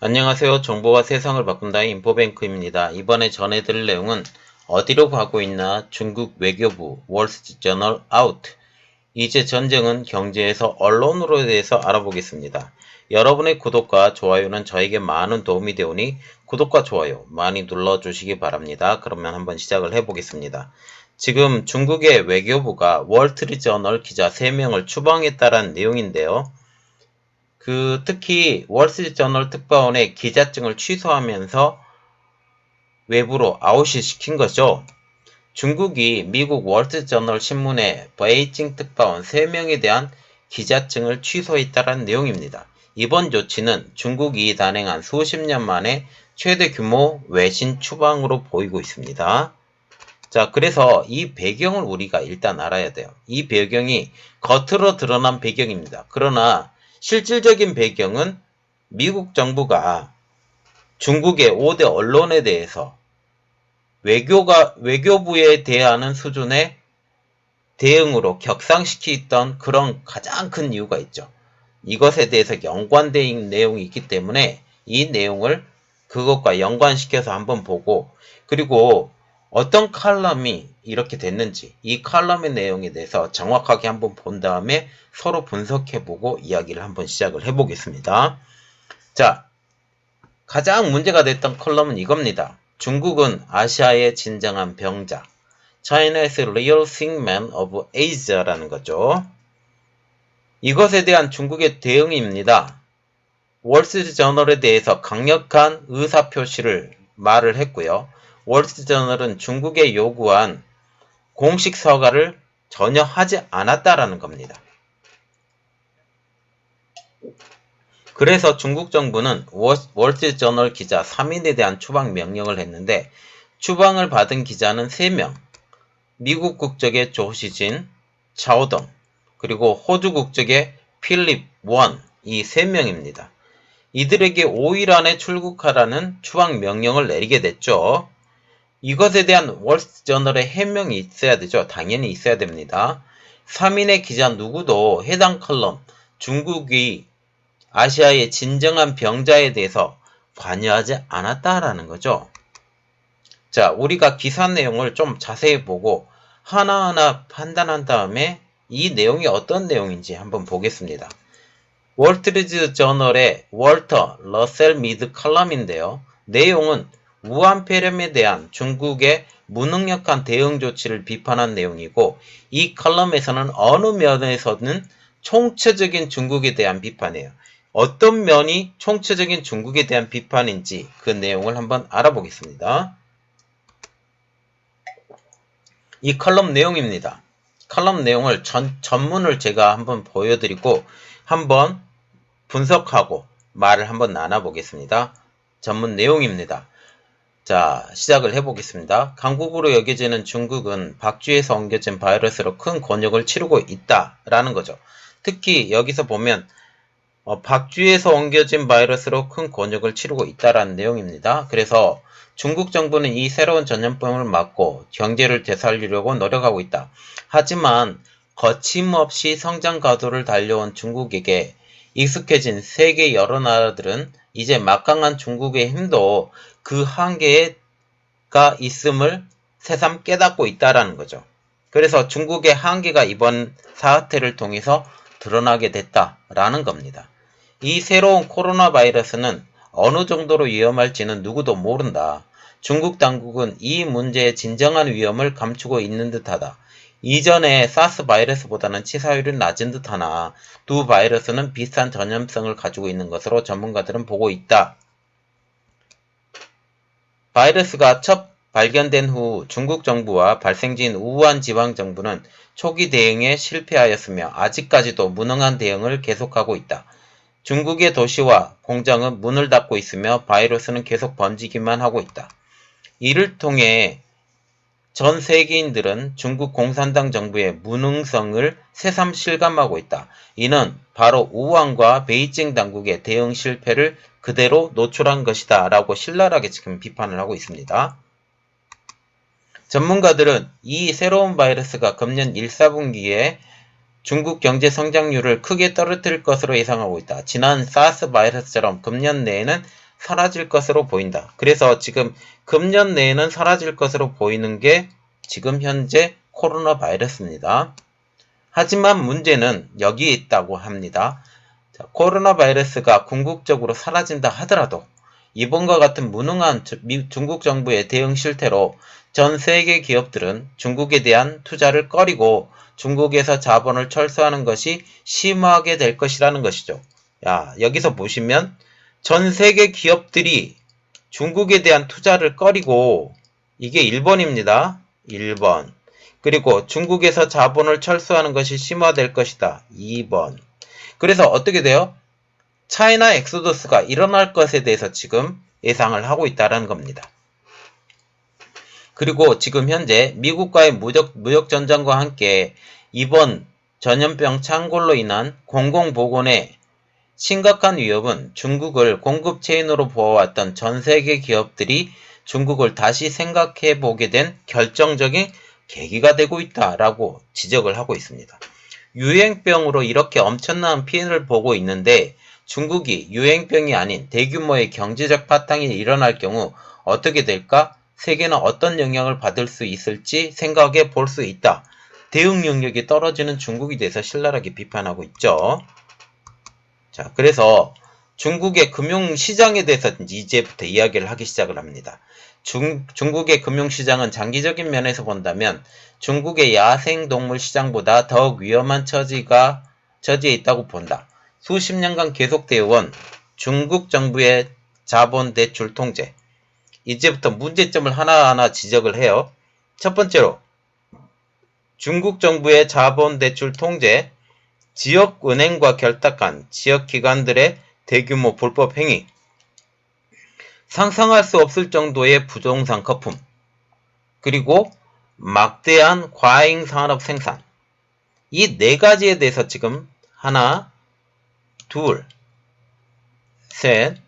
안녕하세요. 정보가 세상을 바꾼다의 인포뱅크입니다. 이번에 전해드릴 내용은 어디로 가고 있나 중국 외교부 월스트리트저널 아웃. 이제 전쟁은 경제에서 언론으로 대해서 알아보겠습니다. 여러분의 구독과 좋아요는 저에게 많은 도움이 되오니 구독과 좋아요 많이 눌러주시기 바랍니다. 그러면 한번 시작을 해보겠습니다. 지금 중국의 외교부가 월스트리트저널 기자 3명을 추방했다는 내용인데요. 특히 월스트리트저널 특파원의 기자증을 취소하면서 외부로 아웃이 시킨 거죠. 중국이 미국 월스트리트저널 신문의 베이징 특파원 3명에 대한 기자증을 취소했다는 내용입니다. 이번 조치는 중국이 단행한 수십 년 만에 최대 규모 외신 추방으로 보이고 있습니다. 자, 그래서 이 배경을 우리가 일단 알아야 돼요. 이 배경이 겉으로 드러난 배경입니다. 그러나 실질적인 배경은 미국 정부가 중국의 5대 언론에 대해서 외교부에 대하는 수준의 대응으로 격상시키던 그런 가장 큰 이유가 있죠. 이것에 대해서 연관된 내용이 있기 때문에 이 내용을 그것과 연관시켜서 한번 보고, 그리고 어떤 칼럼이 이렇게 됐는지 이 칼럼의 내용에 대해서 정확하게 한번 본 다음에 서로 분석해보고 이야기를 한번 시작을 해보겠습니다. 자, 가장 문제가 됐던 컬럼은 이겁니다. 중국은 아시아의 진정한 병자, China is a real sick man of Asia라는 거죠. 이것에 대한 중국의 대응입니다. 월스트리트저널에 대해서 강력한 의사표시를 말을 했고요. 월스트리트저널은 중국에 요구한 공식 사과를 전혀 하지 않았다라는 겁니다. 그래서 중국 정부는 월스트리트저널 기자 3인에 대한 추방 명령을 했는데, 추방을 받은 기자는 3명, 미국 국적의 조시진, 차오덩, 그리고 호주 국적의 필립 원, 이 3명입니다. 이들에게 5일 안에 출국하라는 추방 명령을 내리게 됐죠. 이것에 대한 월스트리트저널의 해명이 있어야 되죠. 당연히 있어야 됩니다. 3인의 기자 누구도 해당 컬럼, 중국이 아시아의 진정한 병자에 대해서 관여하지 않았다라는 거죠. 자, 우리가 기사 내용을 좀 자세히 보고 하나하나 판단한 다음에 이 내용이 어떤 내용인지 한번 보겠습니다. 월스트리트 저널의 월터 러셀 미드 칼럼인데요. 내용은 우한 폐렴에 대한 중국의 무능력한 대응 조치를 비판한 내용이고, 이 칼럼에서는 어느 면에서는 총체적인 중국에 대한 비판이에요. 어떤 면이 총체적인 중국에 대한 비판인지 그 내용을 한번 알아보겠습니다. 이 칼럼 내용입니다. 칼럼 내용을 전문을 제가 한번 보여드리고 한번 분석하고 말을 한번 나눠보겠습니다. 전문 내용입니다. 자, 시작을 해보겠습니다. 강국으로 여겨지는 중국은 박쥐에서 옮겨진 바이러스로 큰 곤욕을 치르고 있다라는 거죠. 특히 여기서 보면 박쥐에서 옮겨진 바이러스로 큰 곤욕을 치르고 있다라는 내용입니다. 그래서 중국 정부는 이 새로운 전염병을 막고 경제를 되살리려고 노력하고 있다. 하지만 거침없이 성장 가도를 달려온 중국에게 익숙해진 세계 여러 나라들은 이제 막강한 중국의 힘도 그 한계가 있음을 새삼 깨닫고 있다라는 거죠. 그래서 중국의 한계가 이번 사태를 통해서 드러나게 됐다라는 겁니다. 이 새로운 코로나 바이러스는 어느 정도로 위험할지는 누구도 모른다. 중국 당국은 이 문제의 진정한 위험을 감추고 있는 듯하다. 이전의 사스 바이러스보다는 치사율이 낮은 듯하나 두 바이러스는 비슷한 전염성을 가지고 있는 것으로 전문가들은 보고 있다. 바이러스가 첫 발견된 후 중국 정부와 발생지인 우한 지방정부는 초기 대응에 실패하였으며 아직까지도 무능한 대응을 계속하고 있다. 중국의 도시와 공장은 문을 닫고 있으며 바이러스는 계속 번지기만 하고 있다. 이를 통해 전 세계인들은 중국 공산당 정부의 무능성을 새삼 실감하고 있다. 이는 바로 우한과 베이징 당국의 대응 실패를 그대로 노출한 것이다 라고 신랄하게 지금 비판을 하고 있습니다. 전문가들은 이 새로운 바이러스가 금년 1, 4분기에 중국 경제 성장률을 크게 떨어뜨릴 것으로 예상하고 있다. 지난 사스 바이러스처럼 금년 내에는 사라질 것으로 보인다. 그래서 지금 금년 내에는 사라질 것으로 보이는 게 지금 현재 코로나 바이러스입니다. 하지만 문제는 여기에 있다고 합니다. 자, 코로나 바이러스가 궁극적으로 사라진다 하더라도 이번과 같은 무능한 중국 정부의 대응 실태로 전 세계 기업들은 중국에 대한 투자를 꺼리고 중국에서 자본을 철수하는 것이 심화하게 될 것이라는 것이죠. 야, 여기서 보시면 전 세계 기업들이 중국에 대한 투자를 꺼리고, 이게 1번입니다. 1번. 그리고 중국에서 자본을 철수하는 것이 심화될 것이다. 2번. 그래서 어떻게 돼요? 차이나 엑소더스가 일어날 것에 대해서 지금 예상을 하고 있다는 겁니다. 그리고 지금 현재 미국과의 무역 전쟁과 함께 이번 전염병 창궐로 인한 공공보건의 심각한 위협은 중국을 공급 체인으로 보아왔던 전 세계 기업들이 중국을 다시 생각해 보게 된 결정적인 계기가 되고 있다라고 지적을 하고 있습니다. 유행병으로 이렇게 엄청난 피해를 보고 있는데 중국이 유행병이 아닌 대규모의 경제적 파탄이 일어날 경우 어떻게 될까? 세계는 어떤 영향을 받을 수 있을지 생각해 볼 수 있다. 대응 능력이 떨어지는 중국에 대해서 신랄하게 비판하고 있죠. 자, 그래서 중국의 금융시장에 대해서 이제부터 이야기를 하기 시작을 합니다. 중국의 금융시장은 장기적인 면에서 본다면 중국의 야생동물 시장보다 더욱 위험한 처지에 있다고 본다. 수십 년간 계속되어 온 중국 정부의 자본 대출 통제. 이제부터 문제점을 하나하나 지적을 해요. 첫 번째로 중국 정부의 자본 대출 통제, 지역은행과 결탁한 지역기관들의 대규모 불법 행위, 상상할 수 없을 정도의 부동산 거품, 그리고 막대한 과잉 산업 생산. 이 네 가지에 대해서 지금 하나, 둘, 셋,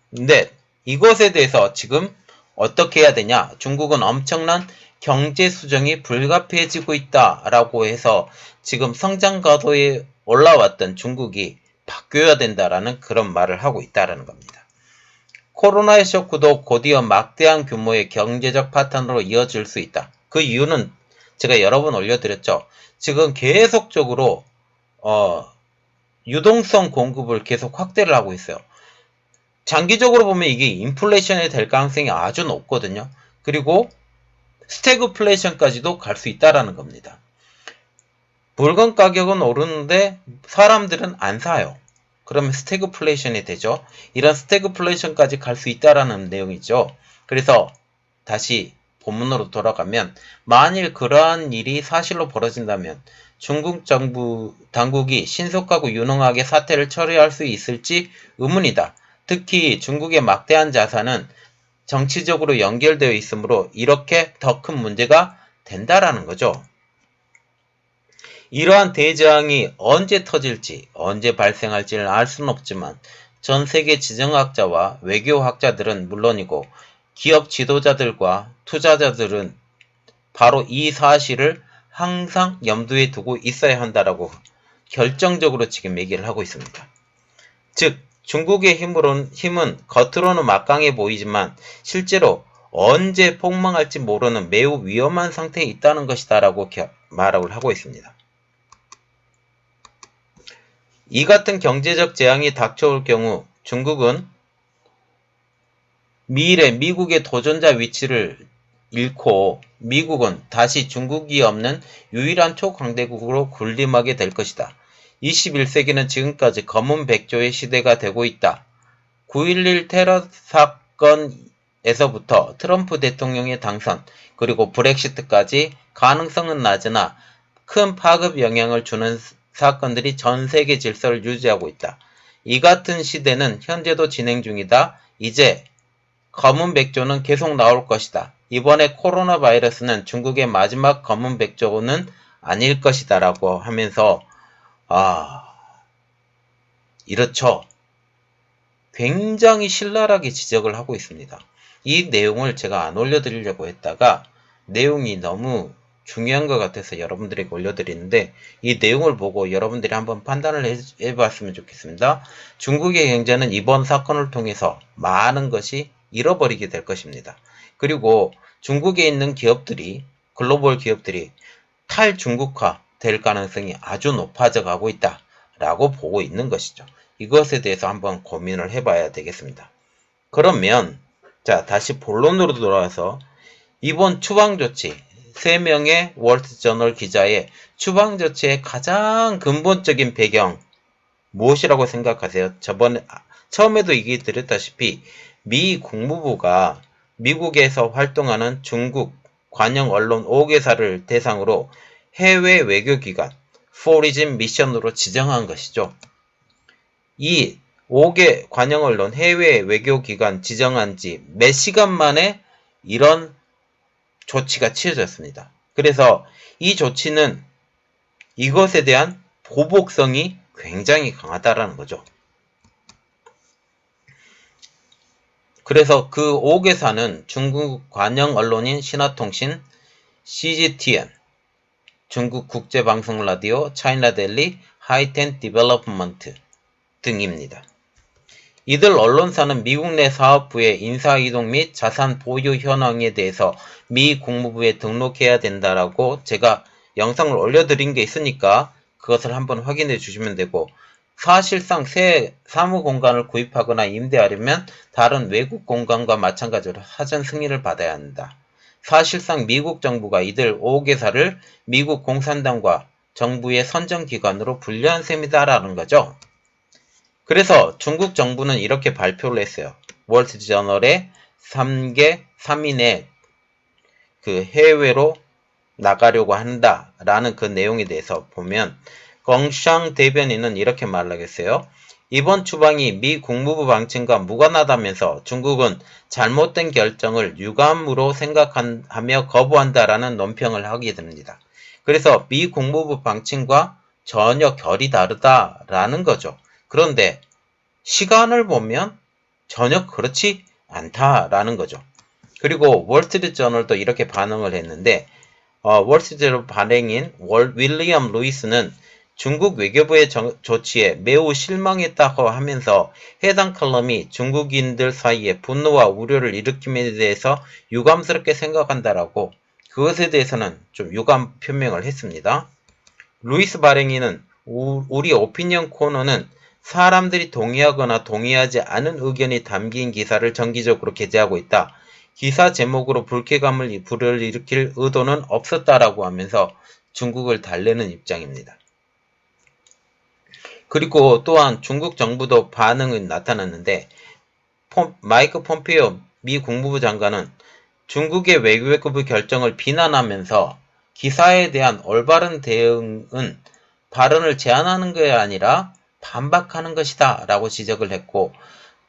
넷. 이것에 대해서 지금 어떻게 해야 되냐? 중국은 엄청난 경제 수정이 불가피해지고 있다라고 해서 지금 성장 가도에 올라왔던 중국이 바뀌어야 된다라는 그런 말을 하고 있다라는 겁니다. 코로나의 쇼크도 곧이어 막대한 규모의 경제적 파탄으로 이어질 수 있다. 그 이유는 제가 여러 번 올려드렸죠. 지금 계속적으로 유동성 공급을 계속 확대를 하고 있어요. 장기적으로 보면 이게 인플레이션이 될 가능성이 아주 높거든요. 그리고 스태그플레이션까지도 갈 수 있다라는 겁니다. 물건 가격은 오르는데 사람들은 안 사요. 그러면 스태그플레이션이 되죠. 이런 스태그플레이션까지 갈 수 있다라는 내용이죠. 그래서 다시 본문으로 돌아가면 만일 그러한 일이 사실로 벌어진다면 중국 정부 당국이 신속하고 유능하게 사태를 처리할 수 있을지 의문이다. 특히 중국의 막대한 자산은 정치적으로 연결되어 있으므로 이렇게 더 큰 문제가 된다라는 거죠. 이러한 대재앙이 언제 터질지, 언제 발생할지는 알 수는 없지만 전 세계 지정학자와 외교학자들은 물론이고 기업 지도자들과 투자자들은 바로 이 사실을 항상 염두에 두고 있어야 한다라고 결정적으로 지금 얘기를 하고 있습니다. 즉 중국의 힘은 겉으로는 막강해 보이지만 실제로 언제 폭망할지 모르는 매우 위험한 상태에 있다는 것이다 라고 말을 하고 있습니다. 이 같은 경제적 재앙이 닥쳐올 경우 중국은 미일에 미국의 도전자 위치를 잃고 미국은 다시 중국이 없는 유일한 초강대국으로 군림하게 될 것이다. 21세기는 지금까지 검은 백조의 시대가 되고 있다. 9.11 테러 사건에서부터 트럼프 대통령의 당선, 그리고 브렉시트까지 가능성은 낮으나 큰 파급 영향을 주는 사건들이 전 세계 질서를 유지하고 있다. 이 같은 시대는 현재도 진행 중이다. 이제 검은 백조는 계속 나올 것이다. 이번에 코로나 바이러스는 중국의 마지막 검은 백조는 아닐 것이다 라고 하면서 이렇죠. 굉장히 신랄하게 지적을 하고 있습니다. 이 내용을 제가 안 올려드리려고 했다가 내용이 너무 중요한 것 같아서 여러분들에게 올려드리는데 이 내용을 보고 여러분들이 한번 판단을 해봤으면 좋겠습니다. 중국의 경제는 이번 사건을 통해서 많은 것이 잃어버리게 될 것입니다. 그리고 중국에 있는 기업들이 글로벌 기업들이 탈중국화 될 가능성이 아주 높아져 가고 있다라고 보고 있는 것이죠. 이것에 대해서 한번 고민을 해봐야 되겠습니다. 그러면 자 다시 본론으로 돌아와서 이번 추방조치 3명의 월스트저널 기자의 추방조치의 가장 근본적인 배경 무엇이라고 생각하세요? 처음에도 얘기 드렸다시피 미 국무부가 미국에서 활동하는 중국 관영 언론 5개사를 대상으로 해외 외교기관 포리진 미션으로 지정한 것이죠. 이 5개 관영 언론 해외 외교기관 지정한 지 몇 시간 만에 이런 조치가 취해졌습니다. 그래서 이 조치는 이것에 대한 보복성이 굉장히 강하다라는 거죠. 그래서 그 5개사는 중국 관영 언론인 신화통신, CGTN, 중국 국제방송 라디오, 차이나데일리, 하이텐 디벨롭먼트 등입니다. 이들 언론사는 미국 내 사업부의 인사이동 및 자산 보유 현황에 대해서 미 국무부에 등록해야 된다라고 제가 영상을 올려드린 게 있으니까 그것을 한번 확인해 주시면 되고, 사실상 새 사무 공간을 구입하거나 임대하려면 다른 외국 공간과 마찬가지로 사전 승인을 받아야 한다. 사실상 미국 정부가 이들 5개사를 미국 공산당과 정부의 선정기관으로 분류한 셈이다라는 거죠. 그래서 중국 정부는 이렇게 발표를 했어요. 월스트리트저널에 3인의 그 해외로 나가려고 한다라는 그 내용에 대해서 보면 껑샹 대변인은 이렇게 말하겠어요. 이번 추방이 미 국무부 방침과 무관하다면서 중국은 잘못된 결정을 유감으로 생각하며 거부한다라는 논평을 하게 됩니다. 그래서 미 국무부 방침과 전혀 결이 다르다라는 거죠. 그런데 시간을 보면 전혀 그렇지 않다라는 거죠. 그리고 월스트리트저널도 이렇게 반응을 했는데 월스트리트저널 발행인 윌리엄 루이스는 중국 외교부의 조치에 매우 실망했다고 하면서 해당 칼럼이 중국인들 사이에 분노와 우려를 일으킴에 대해서 유감스럽게 생각한다라고 그것에 대해서는 좀 유감 표명을 했습니다. 루이스 발행인은 우리 오피니언 코너는 사람들이 동의하거나 동의하지 않은 의견이 담긴 기사를 정기적으로 게재하고 있다. 기사 제목으로 불쾌감을 불러일으킬 의도는 없었다라고 하면서 중국을 달래는 입장입니다. 그리고 또한 중국 정부도 반응이 나타났는데 마이크 폼페이오 미 국무부 장관은 중국의 외교부 결정을 비난하면서 기사에 대한 올바른 대응은 발언을 제한하는 게 아니라 반박하는 것이다 라고 지적을 했고,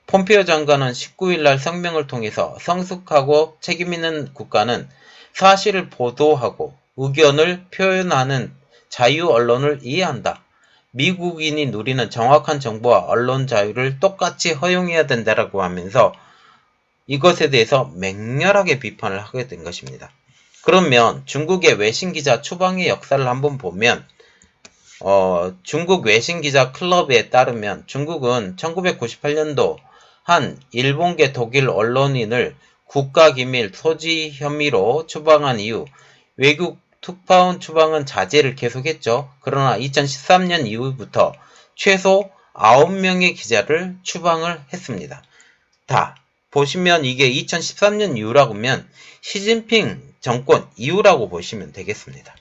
폼페이오 장관은 19일날 성명을 통해서 성숙하고 책임있는 국가는 사실을 보도하고 의견을 표현하는 자유 언론을 이해한다. 미국인이 누리는 정확한 정보와 언론 자유를 똑같이 허용해야 된다라고 하면서 이것에 대해서 맹렬하게 비판을 하게 된 것입니다. 그러면 중국의 외신기자 추방의 역사를 한번 보면 중국 외신기자 클럽에 따르면 중국은 1998년도 한 일본계 독일 언론인을 국가기밀 소지 혐의로 추방한 이후 외국 특파원 추방은 자제를 계속했죠. 그러나 2013년 이후부터 최소 9명의 기자를 추방을 했습니다. 다 보시면 이게 2013년 이후라고 하면 시진핑 정권 이후라고 보시면 되겠습니다.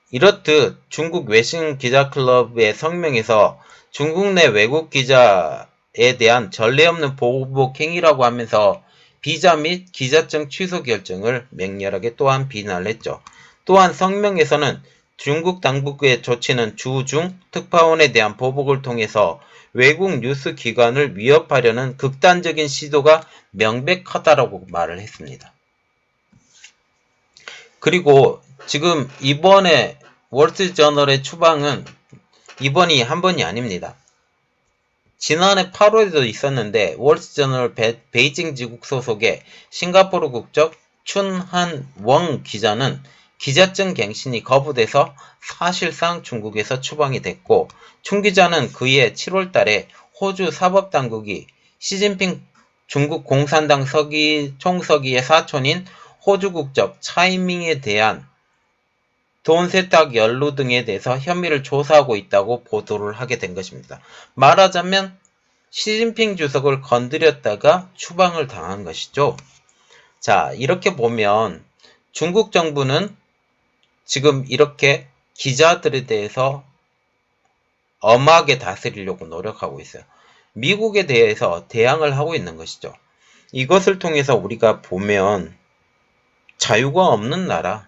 이렇듯 중국 외신 기자클럽의 성명에서 중국 내 외국 기자에 대한 전례 없는 보복 행위라고 하면서 비자 및 기자증 취소 결정을 맹렬하게 또한 비난을 했죠. 또한 성명에서는 중국 당국의 조치는 주중 특파원에 대한 보복을 통해서 외국 뉴스 기관을 위협하려는 극단적인 시도가 명백하다라고 말을 했습니다. 그리고 지금 이번에 월스트리트저널의 추방은 이번이 한 번이 아닙니다. 지난해 8월에도 있었는데 월스트리트저널 베이징 지국 소속의 싱가포르 국적 춘한웡 기자는 기자증 갱신이 거부돼서 사실상 중국에서 추방이 됐고, 춘 기자는 그해 7월 달에 호주 사법당국이 시진핑 중국 공산당 총서기의 사촌인 호주 국적 차이밍에 대한 돈 세탁 연루 등에 대해서 혐의를 조사하고 있다고 보도를 하게 된 것입니다. 말하자면 시진핑 주석을 건드렸다가 추방을 당한 것이죠. 자, 이렇게 보면 중국 정부는 지금 이렇게 기자들에 대해서 엄하게 다스리려고 노력하고 있어요. 미국에 대해서 대항을 하고 있는 것이죠. 이것을 통해서 우리가 보면 자유가 없는 나라,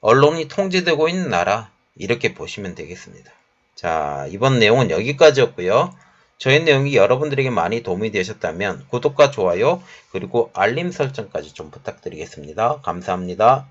언론이 통제되고 있는 나라, 이렇게 보시면 되겠습니다. 자, 이번 내용은 여기까지였고요. 저희 내용이 여러분들에게 많이 도움이 되셨다면 구독과 좋아요 그리고 알림 설정까지 좀 부탁드리겠습니다. 감사합니다.